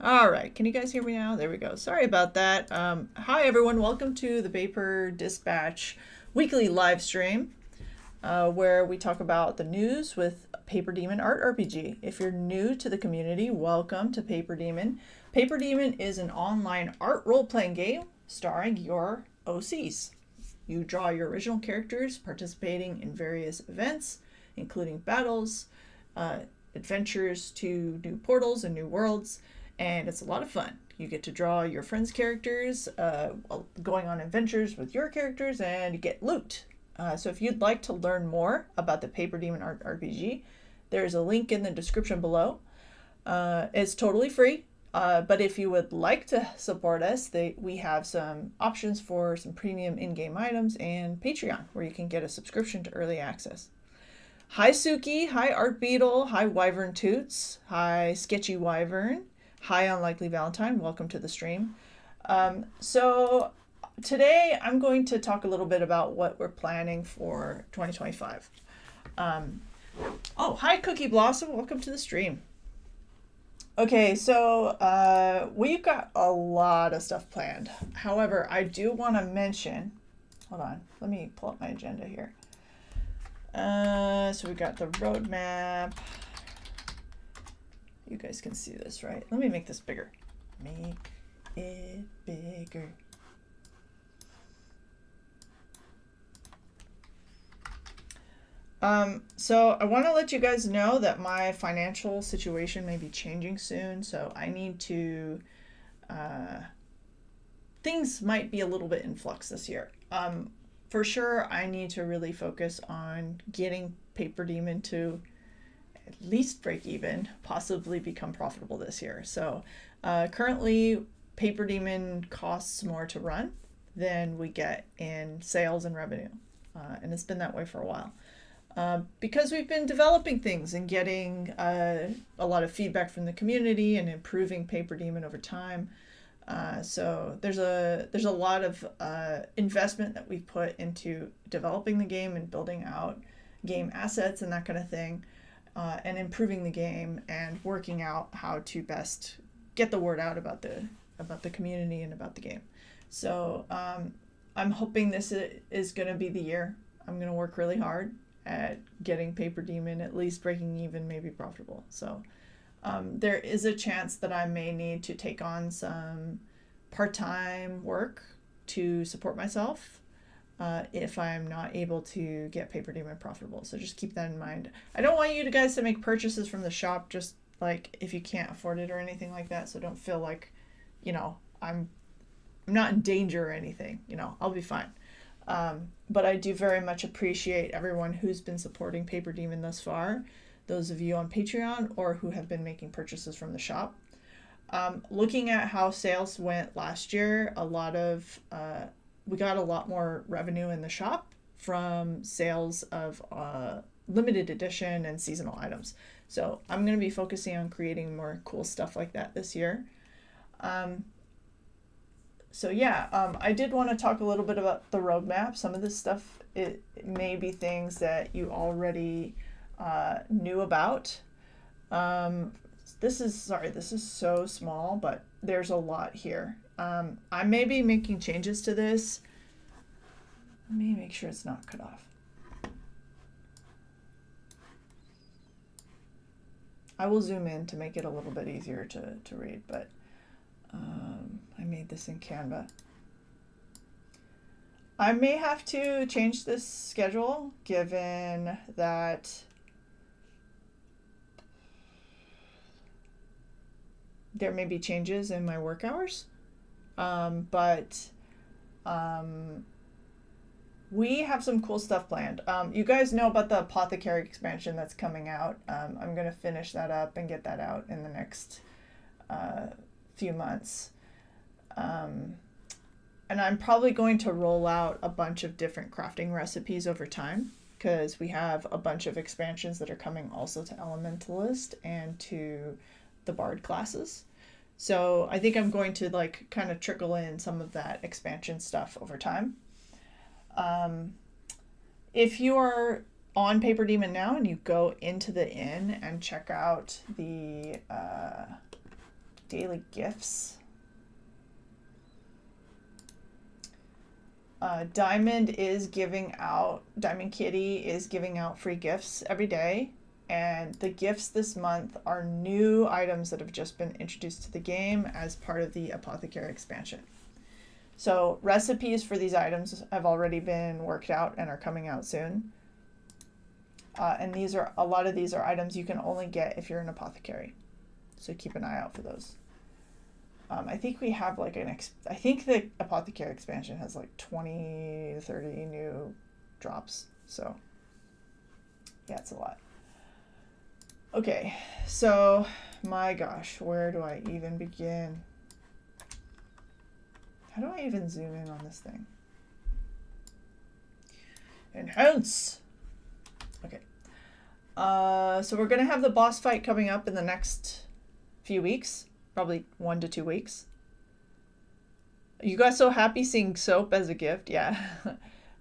All right, can you guys hear me now? There we go. Sorry about that. Hi, everyone. Welcome to the Paper Dispatch weekly live stream where we talk about the news with PaperDemon Art RPG. If you're new to the community, welcome to PaperDemon. PaperDemon is an online art role-playing game starring your OCs. You draw your original characters participating in various events, including battles, adventures to new portals and new worlds, and it's a lot of fun. You get to draw your friends' characters, going on adventures with your characters, and you get loot. So if you'd like to learn more about the PaperDemon Art RPG, there's a link in the description below. It's totally free, but if you would like to support us, we have some options for some premium in-game items and Patreon, where you can get a subscription to early access. Hi Suki, hi Art Beetle, hi Wyvern Toots, hi Sketchy Wyvern, hi Unlikely Valentine, welcome to the stream. So today I'm going to talk a little bit about what we're planning for 2025. Oh, hi Cookie Blossom, welcome to the stream. Okay, so we've got a lot of stuff planned. However, I do want to mention, hold on, let me pull up my agenda here. So we got the roadmap. You guys can see this, right? Let me make this bigger. Make it bigger. So I want to let you guys know that my financial situation may be changing soon, so I need to, things might be a little bit in flux this year. For sure, I need to really focus on getting PaperDemon to at least break even, possibly become profitable this year. So currently, PaperDemon costs more to run than we get in sales and revenue. And it's been that way for a while. Because we've been developing things and getting a lot of feedback from the community and improving PaperDemon over time. So there's a lot of investment that we've put into developing the game and building out game assets and that kind of thing, and improving the game and working out how to best get the word out about the community and about the game. So I'm hoping this is going to be the year. I'm going to work really hard at getting PaperDemon at least breaking even, maybe profitable. So there is a chance that I may need to take on some part-time work to support myself if I'm not able to get PaperDemon profitable. So just keep that in mind. I don't want you guys to make purchases from the shop just like if you can't afford it or anything like that. So don't feel like, I'm not in danger or anything. I'll be fine. But I do very much appreciate everyone who's been supporting PaperDemon thus far. Those of you on Patreon or who have been making purchases from the shop. Looking at how sales went last year, we got a lot more revenue in the shop from sales of limited edition and seasonal items. So I'm going to be focusing on creating more cool stuff like that this year. I did want to talk a little bit about the roadmap. Some of this stuff, it may be things that you already knew about. This is so small, but there's a lot here. I may be making changes to this. Let me make sure it's not cut off. I will zoom in to make it a little bit easier to read, but I made this in Canva. I may have to change this schedule given that there may be changes in my work hours, but we have some cool stuff planned. You guys know about the Apothecary expansion that's coming out. I'm going to finish that up and get that out in the next few months. And I'm probably going to roll out a bunch of different crafting recipes over time because we have a bunch of expansions that are coming also to Elementalist and to the Bard classes. So I think I'm going to kind of trickle in some of that expansion stuff over time. If you are on PaperDemon now and you go into the inn and check out the daily gifts. Diamond Kitty is giving out free gifts every day. And the gifts this month are new items that have just been introduced to the game as part of the Apothecary expansion. So recipes for these items have already been worked out and are coming out soon. And a lot of these are items you can only get if you're an apothecary. So keep an eye out for those. I think we have like I think the Apothecary expansion has like 20 to 30 new drops. So yeah, it's a lot. Okay, so my gosh, where do I even begin? How do I even zoom in on this thing? Enhance! Okay. So we're going to have the boss fight coming up in the next few weeks. Probably 1 to 2 weeks. You got so happy seeing soap as a gift. Yeah.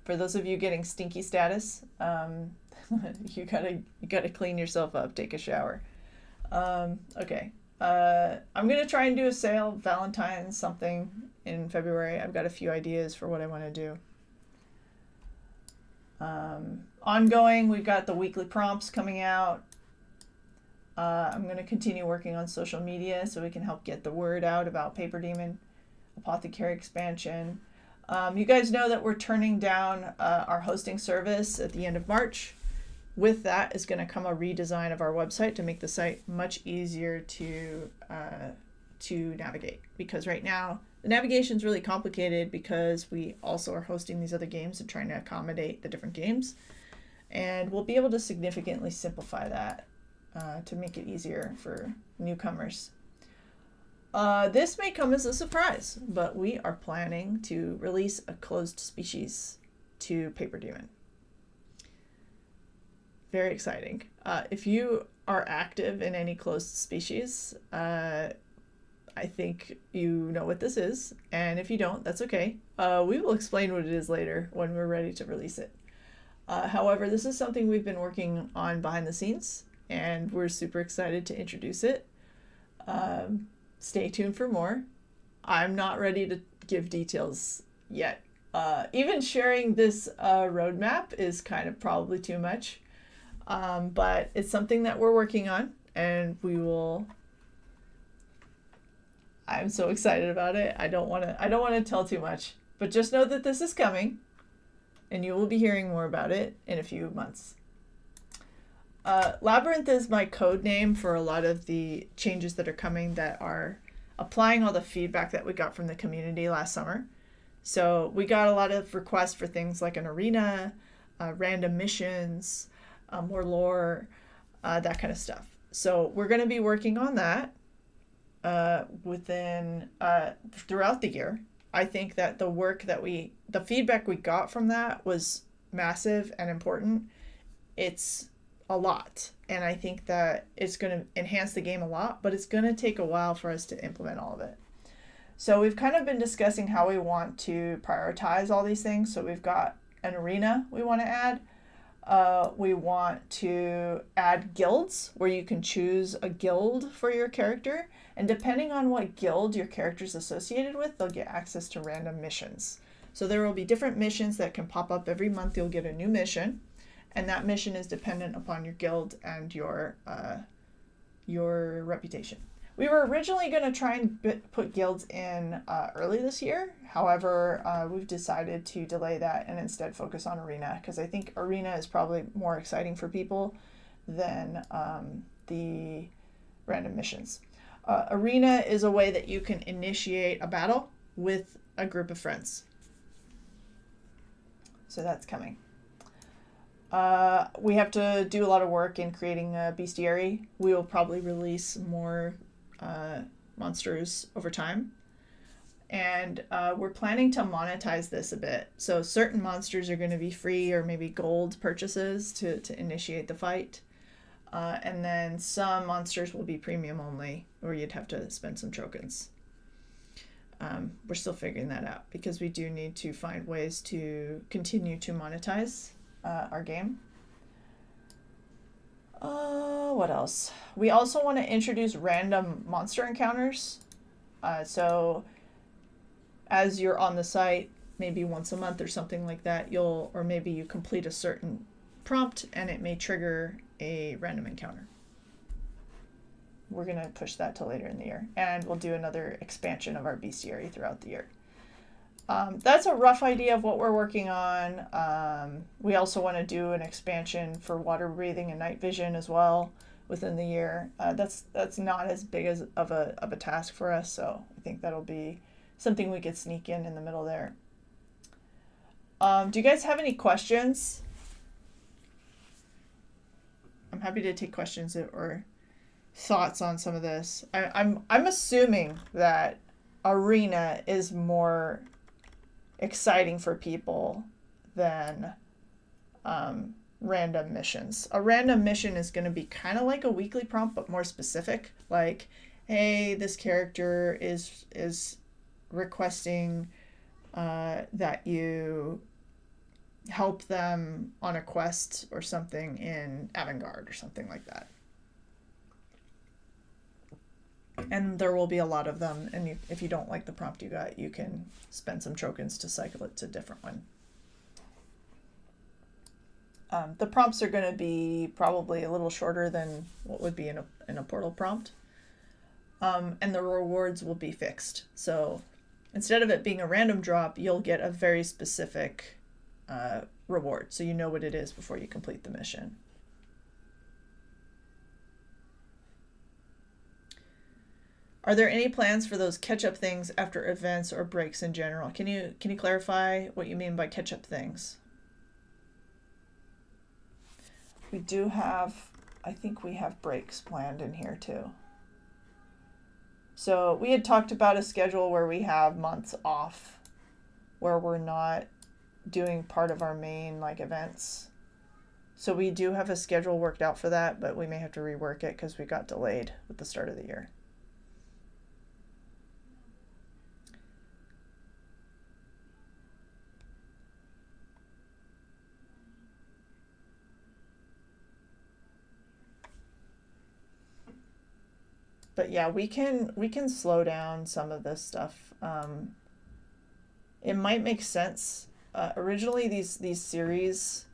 For those of you getting stinky status, you gotta clean yourself up, take a shower. Okay. I'm gonna try and do a sale, Valentine's something in February. I've got a few ideas for what I want to do. Ongoing, we've got the weekly prompts coming out. I'm going to continue working on social media so we can help get the word out about PaperDemon Apothecary expansion. You guys know that we're turning down our hosting service at the end of March. With that is going to come a redesign of our website to make the site much easier to navigate. Because right now the navigation is really complicated because we also are hosting these other games and trying to accommodate the different games. And we'll be able to significantly simplify that to make it easier for newcomers. This may come as a surprise, but we are planning to release a closed species to PaperDemon. Very exciting. If you are active in any closed species, I think you know what this is, and if you don't, that's okay. We will explain what it is later when we're ready to release it. However, this is something we've been working on behind the scenes, and we're super excited to introduce it. Stay tuned for more. I'm not ready to give details yet. Even sharing this roadmap is kind of probably too much, but it's something that we're working on, and I'm so excited about it. I don't want to tell too much, but just know that this is coming, and you will be hearing more about it in a few months. Labyrinth is my code name for a lot of the changes that are coming that are applying all the feedback that we got from the community last summer. So we got a lot of requests for things like an arena, random missions, more lore, that kind of stuff. So we're going to be working on that throughout the year. I think that the feedback we got from that was massive and important. It's a lot, and I think that it's going to enhance the game a lot, but it's going to take a while for us to implement all of it. So we've kind of been discussing how we want to prioritize all these things. So we've got an arena we want to add. We want to add guilds where you can choose a guild for your character, and depending on what guild your character is associated with, they'll get access to random missions. So there will be different missions that can pop up every month. You'll get a new mission, and that mission is dependent upon your guild and your reputation. We were originally going to try and put guilds in early this year. However, we've decided to delay that and instead focus on arena, because I think arena is probably more exciting for people than the random missions. Arena is a way that you can initiate a battle with a group of friends. So that's coming. We have to do a lot of work in creating a bestiary. We will probably release more monsters over time. And we're planning to monetize this a bit. So certain monsters are going to be free or maybe gold purchases to initiate the fight. And then some monsters will be premium only, or you'd have to spend some tokens. We're still figuring that out because we do need to find ways to continue to monetize our game. What else? We also want to introduce random monster encounters. So as you're on the site, maybe once a month or something like that, or maybe you complete a certain prompt and it may trigger a random encounter. We're going to push that till later in the year, and we'll do another expansion of our bestiary throughout the year. That's a rough idea of what we're working on. We also want to do an expansion for water breathing and night vision as well within the year. That's not as big of a task for us, so I think that'll be something we could sneak in the middle there. Do you guys have any questions? I'm happy to take questions or thoughts on some of this. I'm assuming that Arena is more exciting for people than random missions. A random mission is going to be kind of like a weekly prompt, but more specific. Like, hey, this character is requesting that you help them on a quest or something in Avantgarde or something like that. And there will be a lot of them, and if you don't like the prompt you got, you can spend some tokens to cycle it to a different one. The prompts are going to be probably a little shorter than what would be in a portal prompt. And the rewards will be fixed. So instead of it being a random drop, you'll get a very specific reward, so you know what it is before you complete the mission. Are there any plans for those catch-up things after events or breaks in general? Can you clarify what you mean by catch-up things? We do have, I think we have breaks planned in here too. So we had talked about a schedule where we have months off, where we're not doing part of our main events. So we do have a schedule worked out for that, but we may have to rework it because we got delayed with the start of the year. But yeah, we can slow down some of this stuff. It might make sense. Originally, these series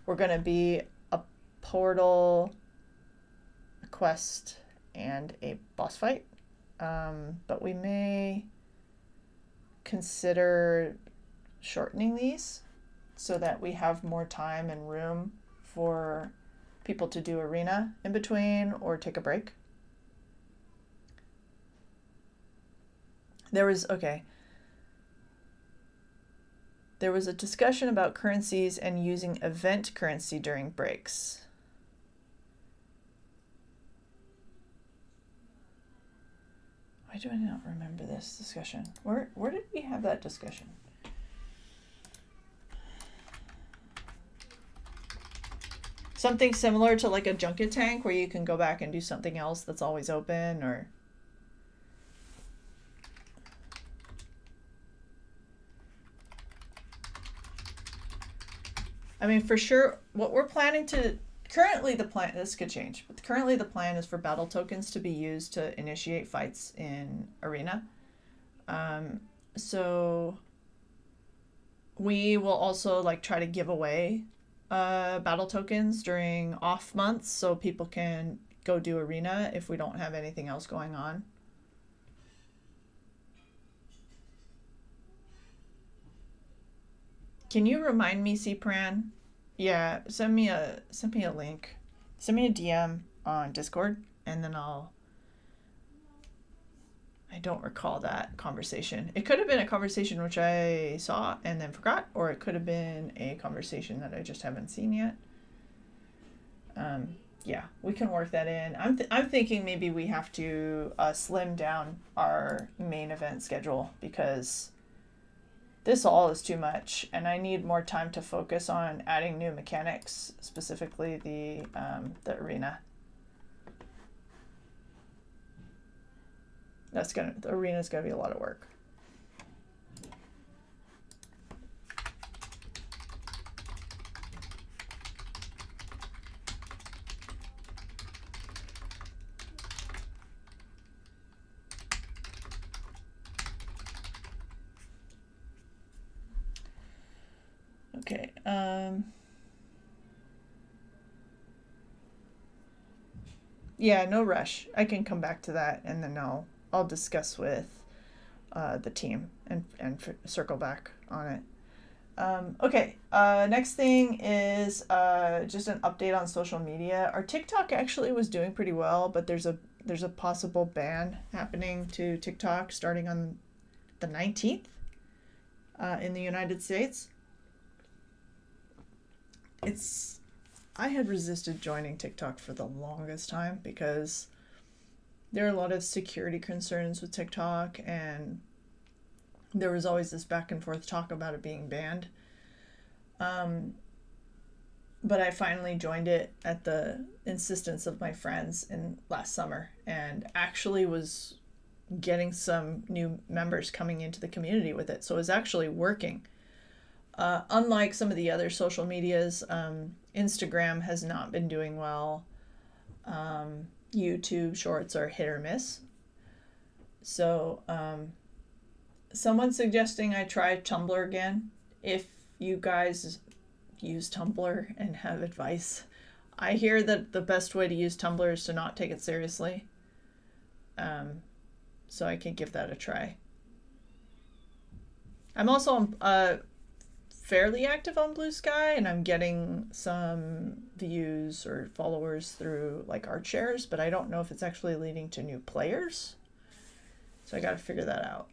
were going to be a portal, a quest, and a boss fight. But we may consider shortening these so that we have more time and room for people to do arena in between or take a break. There was a discussion about currencies and using event currency during breaks. Why do I not remember this discussion? Where did we have that discussion? Something similar to like a junket tank where you can go back and do something else that's always open, or... I mean, for sure, what we're planning to... Currently the plan... This could change. But currently the plan is for battle tokens to be used to initiate fights in Arena. So we will also try to give away battle tokens during off months so people can go do Arena if we don't have anything else going on. Can you remind me, Cpran? Yeah, send me a link. Send me a DM on Discord, and then I don't recall that conversation. It could have been a conversation which I saw and then forgot, or it could have been a conversation that I just haven't seen yet. Yeah, we can work that in. I'm thinking maybe we have to slim down our main event schedule because this all is too much, and I need more time to focus on adding new mechanics, specifically the arena. The arena's gonna be a lot of work. Okay. Yeah, no rush. I can come back to that, and then I'll discuss with the team and circle back on it. Okay. Next thing is just an update on social media. Our TikTok actually was doing pretty well, but there's a possible ban happening to TikTok starting on the 19th in the United States. I had resisted joining TikTok for the longest time because there are a lot of security concerns with TikTok, and there was always this back and forth talk about it being banned. But I finally joined it at the insistence of my friends last summer, and actually was getting some new members coming into the community with it. So it was actually working. Unlike some of the other social medias, Instagram has not been doing well. YouTube shorts are hit or miss. So someone's suggesting I try Tumblr again. If you guys use Tumblr and have advice, I hear that the best way to use Tumblr is to not take it seriously. So I can give that a try. I'm also fairly active on Blue Sky, and I'm getting some views or followers through like art shares, but I don't know if it's actually leading to new players. So I got to figure that out.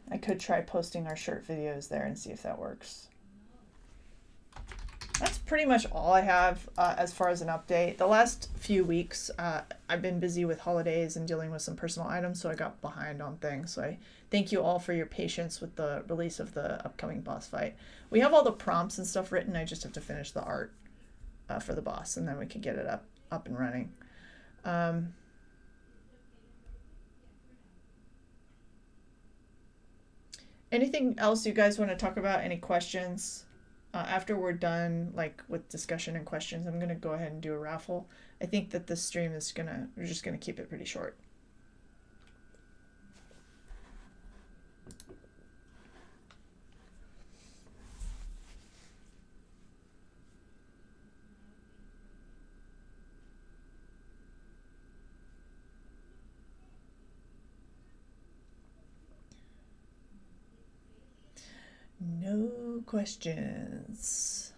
I could try posting our shirt videos there and see if that works. That's pretty much all I have as far as an update. The last few weeks, I've been busy with holidays and dealing with some personal items, so I got behind on things. So I thank you all for your patience with the release of the upcoming boss fight. We have all the prompts and stuff written. I just have to finish the art for the boss, and then we can get it up and running. Anything else you guys want to talk about? Any questions? After we're done, like with discussion and questions, I'm gonna go ahead and do a raffle. I think that this stream is we're just gonna keep it pretty short. No questions.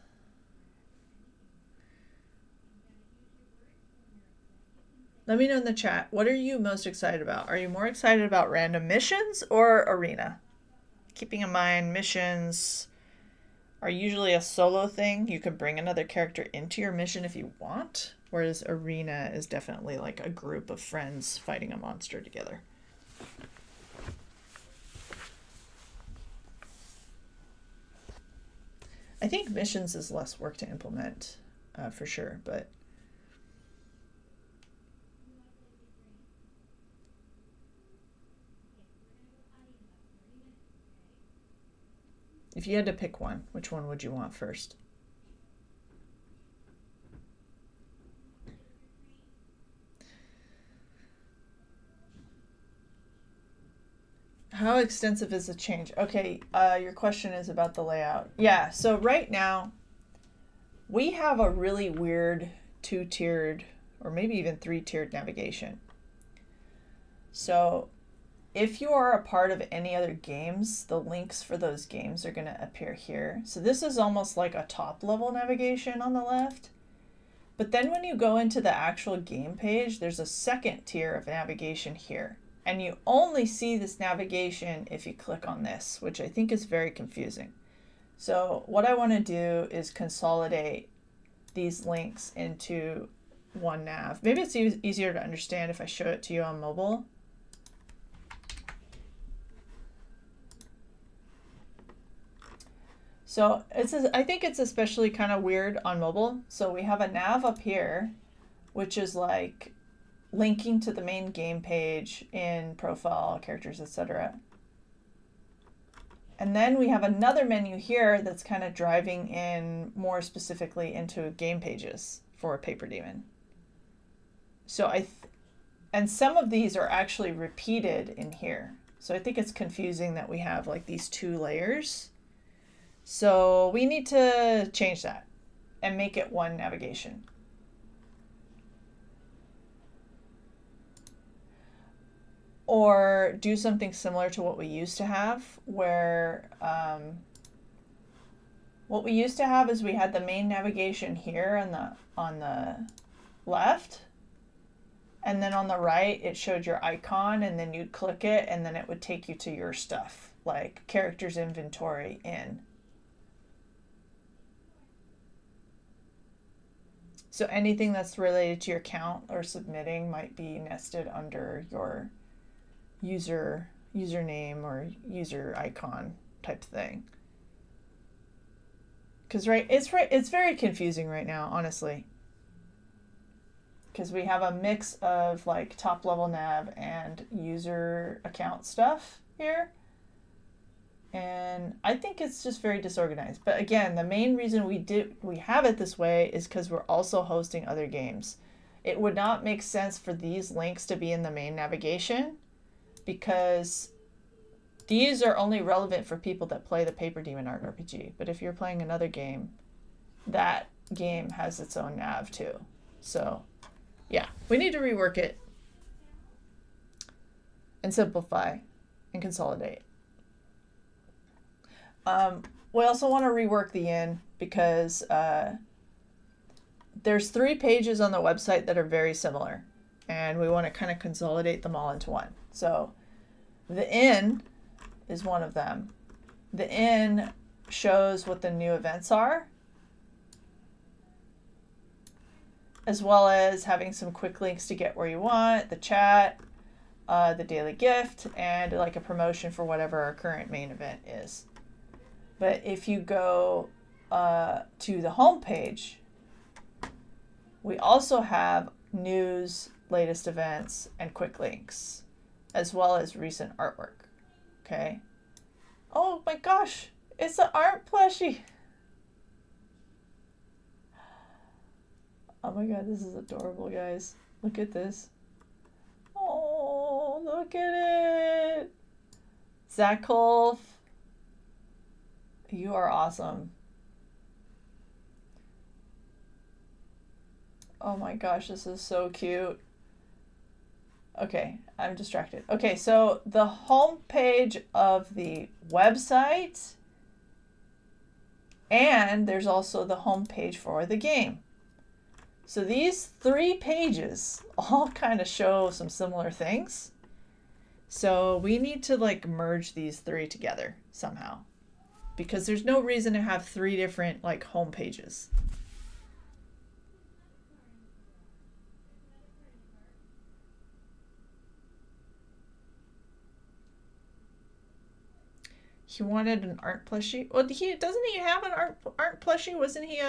Let me know in the chat, what are you most excited about? Are you more excited about random missions or arena? Keeping in mind, missions are usually a solo thing. You can bring another character into your mission if you want, whereas arena is definitely like a group of friends fighting a monster together. I think missions is less work to implement, for sure, but if you had to pick one, which one would you want first? How extensive is the change? Okay, your question is about the layout. Yeah, so right now, we have a really weird 2-tiered, or maybe even 3-tiered navigation. So if you are a part of any other games, the links for those games are going to appear here. So this is almost like a top-level navigation on the left. But then when you go into the actual game page, there's a second tier of navigation here. And you only see this navigation if you click on this, which I think is very confusing. So what I want to do is consolidate these links into one nav. Maybe it's easier to understand if I show it to you on mobile. So I think it's especially kind of weird on mobile. So we have a nav up here, which is like linking to the main game page in profile, characters, etc. And then we have another menu here that's kind of driving in more specifically into game pages for PaperDemon. So and some of these are actually repeated in here. So I think it's confusing that we have like these two layers. So we need to change that and make it one navigation. Or do something similar to what we used to have, where what we used to have is we had the main navigation here on the left, and then on the right it showed your icon, and then you'd click it and then it would take you to your stuff, like characters inventory in. So anything that's related to your account or submitting might be nested under your username or user icon type thing. Because it's very confusing right now, honestly. Because we have a mix of like top level nav and user account stuff here. And I think it's just very disorganized. But again, the main reason we have it this way is because we're also hosting other games. It would not make sense for these links to be in the main navigation, because these are only relevant for people that play the PaperDemon Art RPG. But if you're playing another game, that game has its own nav too. So yeah, we need to rework it and simplify and consolidate. We also want to rework the in, because there's 3 pages on the website that are very similar, and we want to kind of consolidate them all into one. So the in is one of them. The in shows what the new events are, as well as having some quick links to get where you want, the chat, the daily gift, and like a promotion for whatever our current main event is. But if you go to the home page, we also have news, latest events, and quick links, as well as recent artwork. Okay. Oh my gosh, it's an art plushie. Oh my god, this is adorable, guys. Look at this. Oh, look at it. Zach Kolf, you are awesome. Oh my gosh, this is so cute. Okay, I'm distracted. Okay, so the home page of the website, and there's also the home page for the game. So these 3 pages all kind of show some similar things. So we need to like merge these 3 together somehow, because there's no reason to have 3 different like home pages. He wanted an art plushie. Well, doesn't he have an art plushie? Wasn't he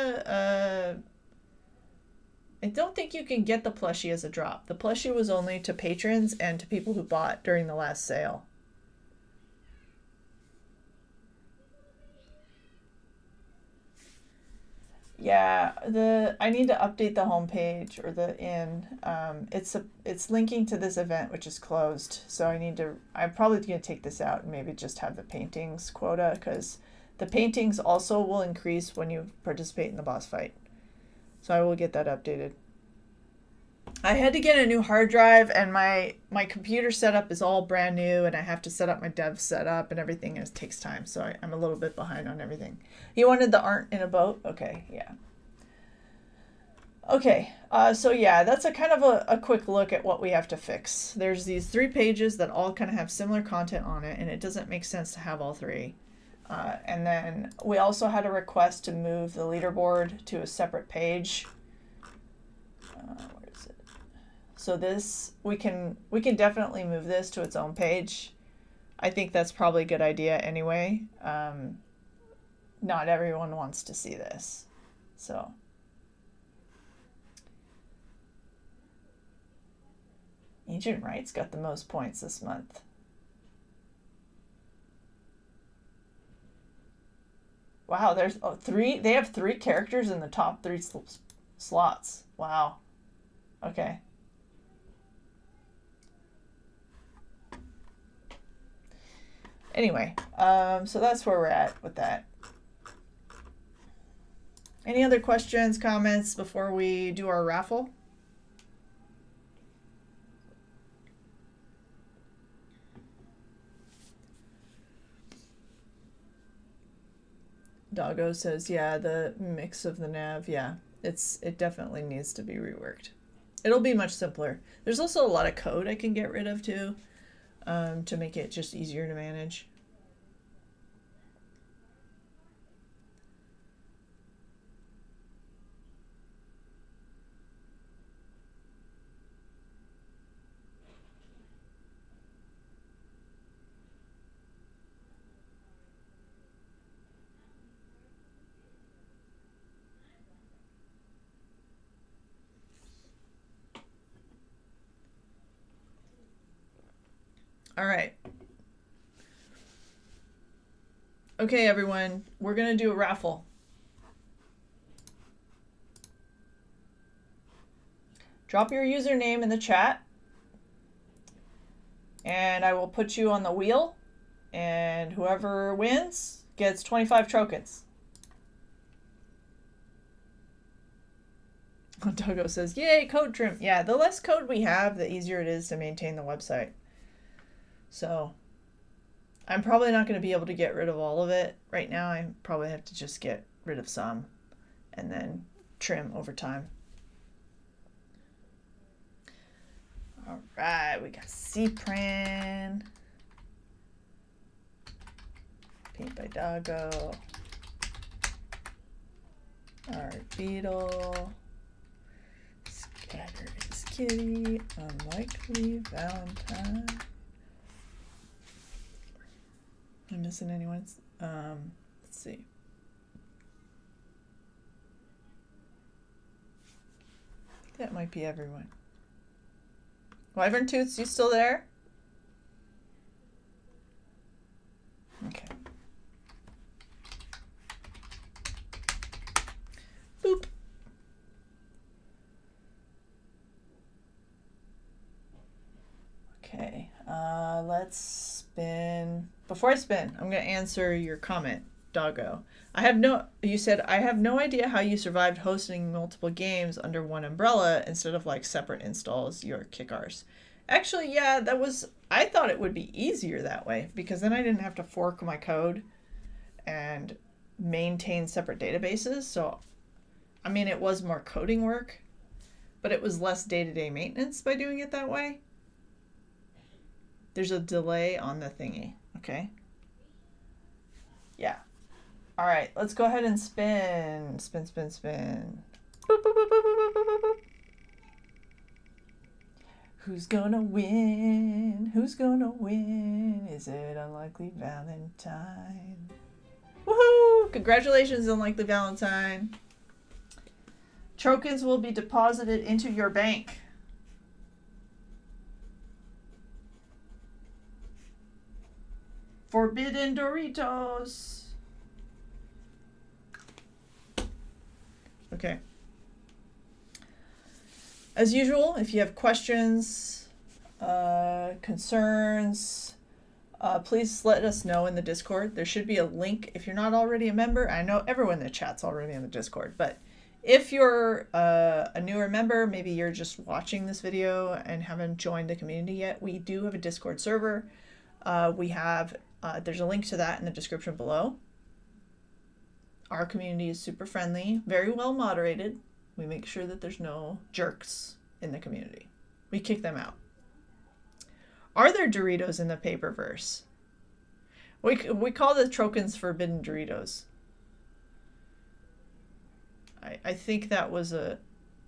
I don't think you can get the plushie as a drop. The plushie was only to patrons and to people who bought during the last sale. Yeah, I need to update the homepage or the in. It's linking to this event which is closed, so I'm probably gonna take this out and maybe just have the paintings quota, because the paintings also will increase when you participate in the boss fight. So I will get that updated. I had to get a new hard drive, and my computer setup is all brand new, and I have to set up my dev setup and everything, and it takes time, so I'm a little bit behind on everything. You wanted the art in a boat? Okay, yeah. Okay, so yeah, that's a kind of a quick look at what we have to fix. There's these 3 pages that all kind of have similar content on it, and it doesn't make sense to have all 3. And then we also had a request to move the leaderboard to a separate page. Where is it? So this, we can definitely move this to its own page. I think that's probably a good idea anyway. Not everyone wants to see this. So Ancient Rites got the most points this month. Wow, there's 3. They have 3 characters in the top 3 slots. Wow. Okay. Anyway, so that's where we're at with that. Any other questions, comments before we do our raffle? Doggo says, yeah, the mix of the nav, yeah, it definitely needs to be reworked. It'll be much simpler. There's also a lot of code I can get rid of too, to make it just easier to manage. All right. Okay, everyone, we're going to do a raffle. Drop your username in the chat, and I will put you on the wheel, and whoever wins gets 25 tokens. Doggo says, yay, code trim. Yeah, the less code we have, the easier it is to maintain the website. So I'm probably not going to be able to get rid of all of it right now. I probably have to just get rid of some and then trim over time. All right, we got Cpran, Paint by Doggo, Art Beetle, Scatter is Kitty, Unlikely Valentine. Am I missing anyone? Let's see. I think that might be everyone. Wyvern Toots, you still there? Okay. Boop. Okay, let's spin. Before I spin, I'm going to answer your comment, Doggo. You said, I have no idea how you survived hosting multiple games under one umbrella instead of like separate installs, your kickars. Actually, yeah, I thought it would be easier that way because then I didn't have to fork my code and maintain separate databases. So, I mean, it was more coding work, but it was less day-to-day maintenance by doing it that way. There's a delay on the thingy, okay? Yeah. All right, let's go ahead and spin. Spin, spin, spin. Boop, boop, boop, boop, boop, boop, boop. Who's gonna win? Who's gonna win? Is it Unlikely Valentine? Woohoo! Congratulations, Unlikely Valentine. Tokens will be deposited into your bank. Forbidden Doritos. Okay. As usual, if you have questions, concerns, please let us know in the Discord. There should be a link if you're not already a member. I know everyone in the chat's already in the Discord, but if you're a newer member, maybe you're just watching this video and haven't joined the community yet, we do have a Discord server. There's a link to that in the description below. Our community is super friendly, very well moderated. We make sure that there's no jerks in the community. We kick them out. Are there Doritos in the Paperverse? We call the Trokans Forbidden Doritos. I think that was a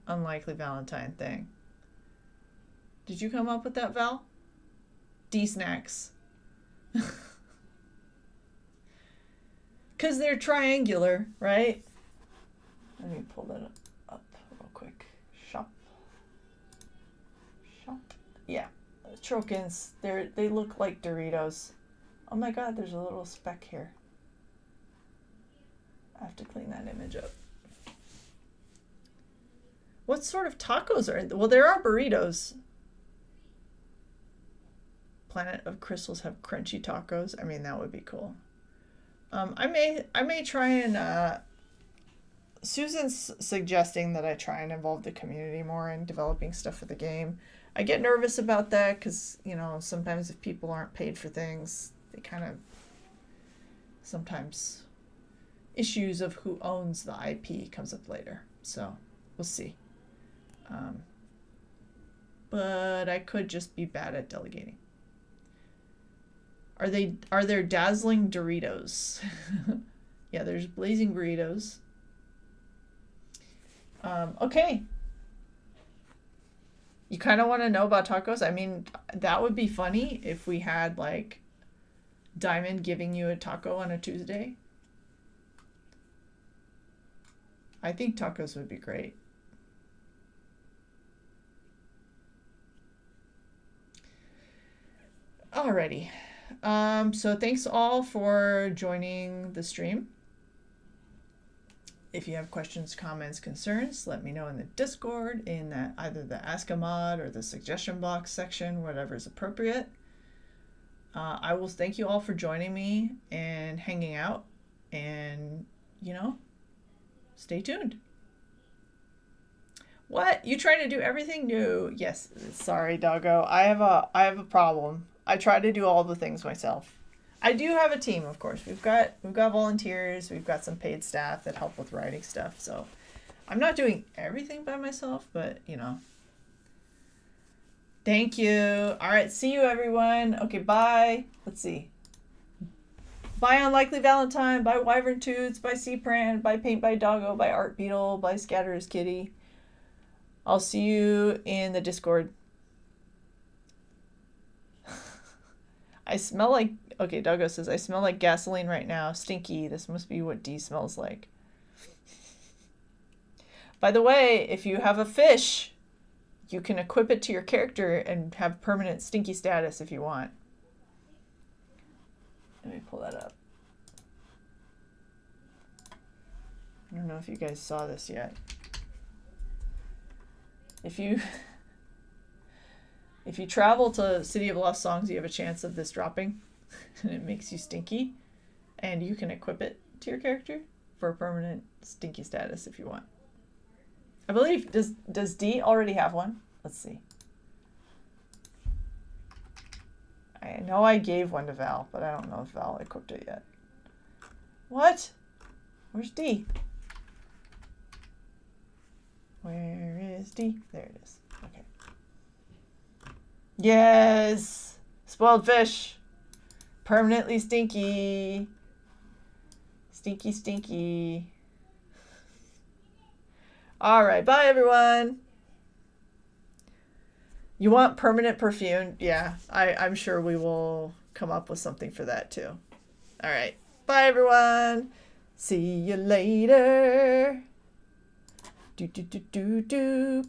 Unlikely Valentine thing. Did you come up with that, Val? D-snacks. Because they're triangular, right? Let me pull that up real quick. Shop. Yeah, Trokans. They look like Doritos. Oh my god, there's a little speck here. I have to clean that image up. What sort of tacos are? Well, there are burritos. Planet of Crystals have crunchy tacos. I mean, that would be cool. I may try and Susan's suggesting that I try and involve the community more in developing stuff for the game. I get nervous about that because, you know, sometimes if people aren't paid for things, they kind of sometimes issues of who owns the IP comes up later. So we'll see. But I could just be bad at delegating. Are there dazzling Doritos? Yeah, there's blazing burritos. Okay. You kind of want to know about tacos? I mean, that would be funny if we had like Diamond giving you a taco on a Tuesday. I think tacos would be great. Alrighty. So thanks all for joining the stream. If you have questions, comments, concerns, let me know in the Discord, in either the Ask a Mod or the suggestion box section, whatever is appropriate. I will thank you all for joining me and hanging out, and, you know, stay tuned. What? You trying to do everything? No. Yes. Sorry, doggo. I have a problem. I try to do all the things myself. I do have a team, of course. We've got volunteers. We've got some paid staff that help with writing stuff. So I'm not doing everything by myself, but, you know. Thank you. All right. See you, everyone. Okay, bye. Let's see. Bye, Unlikely Valentine. Bye, Wyvern Toots. Bye, Seaprand. Bye, Paint by Doggo. Bye, Art Beetle. Bye, Scatter's Kitty. I'll see you in the Discord. I smell like... Okay, Doggo says, I smell like gasoline right now. Stinky. This must be what D smells like. By the way, if you have a fish, you can equip it to your character and have permanent stinky status if you want. Let me pull that up. I don't know if you guys saw this yet. If you travel to City of Lost Songs, you have a chance of this dropping. And it makes you stinky. And you can equip it to your character for a permanent stinky status if you want. I believe, does D already have one? Let's see. I know I gave one to Val, but I don't know if Val equipped it yet. What? Where's D? Where is D? There it is. Okay. Yes! Spoiled fish! Permanently stinky. Stinky, stinky. All right. Bye, everyone. You want permanent perfume? Yeah, I'm sure we will come up with something for that, too. All right. Bye, everyone. See you later. Do, do, do, do, do.